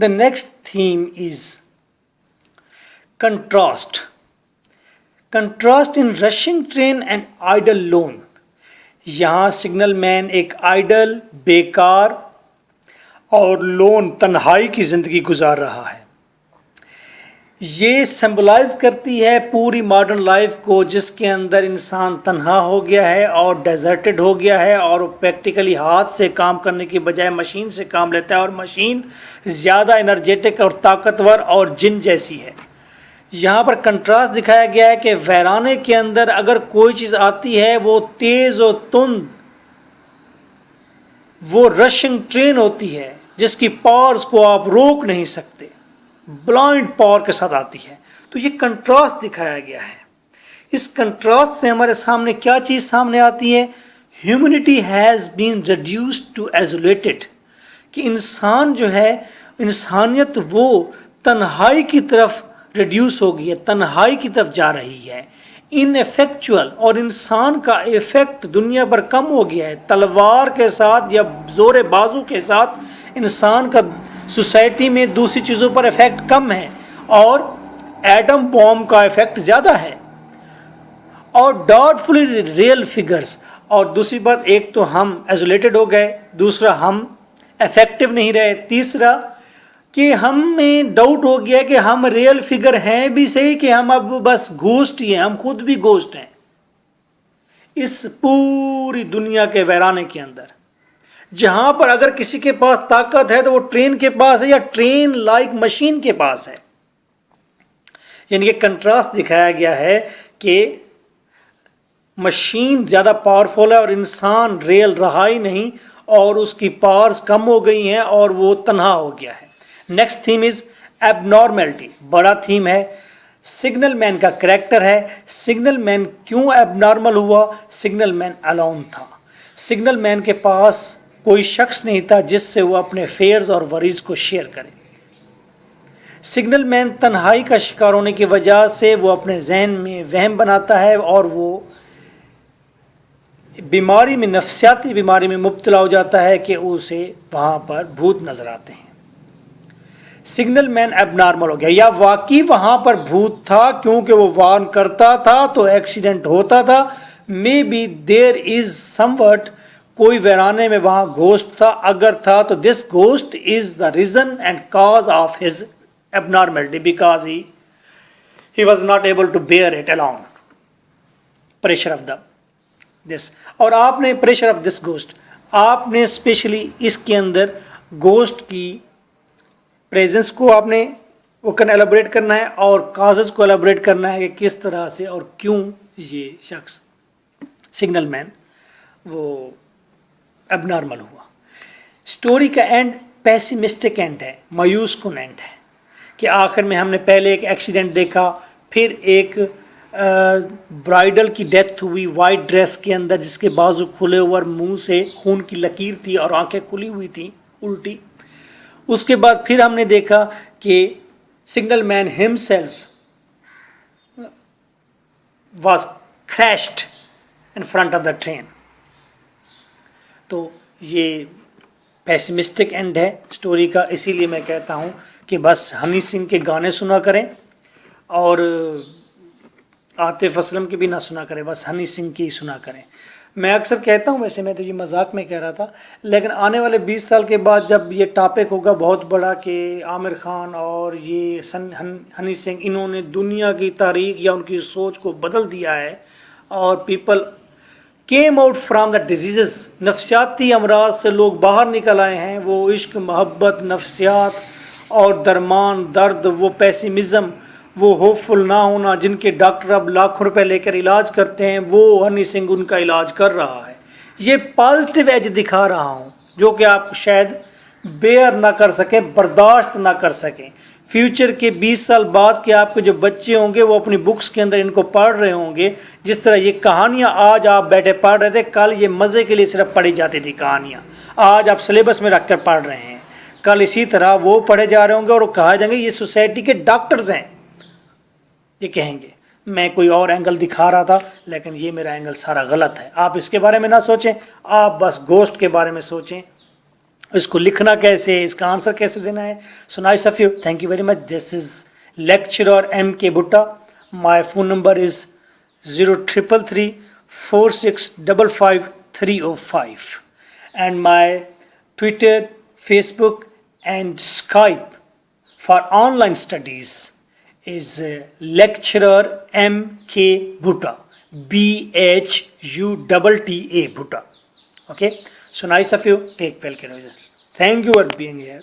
The next theme is contrast. Contrast in rushing train and idle lone. यहाँ signal man एक idol, बेकार और loan, तन्हाई की ज़िंदगी गुजार रहा है। ये सिंबलाइज करती है पूरी मॉडर्न लाइफ को, जिसके अंदर इंसान तन्हा हो गया है और डेजर्टेड हो गया है, और प्रैक्टिकली हाथ से काम करने की बजाय मशीन से काम लेता है, और मशीन ज़्यादा एनर्जेटिक और ताकतवर और जिन जैसी है। यहाँ पर कंट्रास्ट दिखाया गया है कि वीराने के अंदर अगर कोई चीज़ आती है वो तेज़ और तुंद, वो रशिंग ट्रेन होती है जिसकी पावर्स को आप रोक नहीं सकते, ब्लाइंड पावर के साथ आती है। तो ये कंट्रास्ट दिखाया गया है। इस कंट्रास्ट से हमारे सामने क्या चीज़ सामने आती है? Humanity has been reduced to isolated, कि इंसान जो है, इंसानियत वो तन्हाई की तरफ रिड्यूस हो गई है, तन्हाई की तरफ जा रही है, इनफेक्चुअल, और इंसान का इफेक्ट दुनिया पर कम हो गया है। तलवार के साथ या जोरे बाजू के साथ इंसान का सोसाइटी में दूसरी चीज़ों पर इफेक्ट कम है, और एटम बॉम्ब का इफेक्ट ज़्यादा है, और डाउटफुली रियल फिगर्स। और दूसरी बात, एक तो हम आइसोलेटेड हो गए, दूसरा हम इफेक्टिव नहीं रहे, तीसरा कि हमें डाउट हो गया कि हम रियल फिगर हैं भी सही कि हम अब बस घोस्ट ही हैं, हम खुद भी घोस्ट हैं इस पूरी दुनिया के वीराने के अंदर। जहां पर अगर किसी के पास ताकत है तो वो ट्रेन के पास है, या ट्रेन लाइक मशीन के पास है। यानी कि कंट्रास्ट दिखाया गया है कि मशीन ज़्यादा पावरफुल है और इंसान रियल रहा ही नहीं, और उसकी पावर्स कम हो गई हैं और वो तन्हा हो गया है। नेक्स्ट थीम इज एबनॉर्मेलिटी, बड़ा थीम है। सिग्नल मैन का कैरेक्टर है। सिग्नल मैन क्यों एबनॉर्मल हुआ? सिग्नल मैन अलोन था। सिग्नल मैन के पास कोई शख्स नहीं था जिससे वो अपने फेयर्स और वरीज को शेयर करे। सिग्नल मैन तन्हाई का शिकार होने की वजह से वो अपने जहन में वहम बनाता है, और वो बीमारी में, नफ्सियाती बीमारी में मुब्तला हो जाता है कि उसे वहाँ पर भूत नजर आते हैं। सिग्नल मैन एबनॉर्मल हो गया, या वाकई वहाँ पर भूत था क्योंकि वो वार्न करता था तो एक्सीडेंट होता था। Maybe there is something, कोई वीराने में वहाँ घोस्ट था, अगर था तो this ghost is the reason and cause of his abnormality, because he was not able to bear it alone, pressure of the this. और आपने प्रेशर ऑफ दिस घोस्ट, आपने स्पेशली इसके अंदर घोस्ट की प्रेजेंस को आपने वो एलाबोरेट करना है, और काजेस को एलाबोरेट करना है कि किस तरह से और क्यों ये शख्स सिग्नल मैन वो एबनॉर्मल हुआ। स्टोरी का एंड पेसिमिस्टिक एंड है, मायूस कुन एंड है, कि आखिर में हमने पहले एक एक्सीडेंट देखा, फिर एक ब्राइडल की डेथ हुई वाइट ड्रेस के अंदर, जिसके बाजू खुले हुए और मुंह से खून की लकीर थी और आंखें खुली हुई थी उल्टी। उसके बाद फिर हमने देखा कि signal man himself was crashed in front of the train. तो ये पेसिमिस्टिक एंड है स्टोरी का। इसीलिए मैं कहता हूँ कि बस हनी सिंह के गाने सुना करें और आतिफ असलम की भी ना सुना करें, बस हनी सिंह की ही सुना करें। मैं अक्सर कहता हूँ, वैसे मैं तो ये मजाक में कह रहा था, लेकिन आने वाले 20 साल के बाद जब ये टॉपिक होगा बहुत बड़ा कि आमिर खान और ये हनी सिंह, इन्होंने दुनिया की तारीख या उनकी सोच को बदल दिया है, और people came out from the disease, नफ्सियाती अमराज से लोग बाहर निकल आए हैं। वो इश्क, मोहब्बत, नफ्सियात और दरमान, दर्द, वो पेसिमिज़म, वो होपफुल ना होना, जिनके डॉक्टर अब लाखों रुपए लेकर इलाज करते हैं, वो हनी सिंह उनका इलाज कर रहा है। ये पॉजिटिव एज दिखा रहा हूँ जो कि आप शायद बेयर ना कर सकें, बर्दाश्त ना कर सकें। फ्यूचर के 20 साल बाद के आपके जो बच्चे होंगे वो अपनी बुक्स के अंदर इनको पढ़ रहे होंगे। जिस तरह ये कहानियाँ आज आप बैठे पढ़ रहे थे, कल ये मज़े के लिए सिर्फ पढ़ी जाती थी कहानियाँ, आज आप सिलेबस में रख कर पढ़ रहे हैं। कल इसी तरह वो पढ़े जा रहे होंगे और वो कहा जाएंगे ये सोसाइटी के डॉक्टर्स हैं। ये कहेंगे मैं कोई और एंगल दिखा रहा था, लेकिन ये मेरा एंगल सारा गलत है। आप इसके बारे में ना सोचें, आप बस गोश्त के बारे में सोचें इसको लिखना कैसे है, इसका आंसर कैसे देना है. So nice of you. Thank you very much. This is lecturer M.K. Bhutta. My phone number is 033346555305 and my Twitter, Facebook and Skype for online studies is lecturer M.K. Bhutta. BHUTTA Bhutta. Okay. So nice of you. Take well care of yourself. Thank you for being here.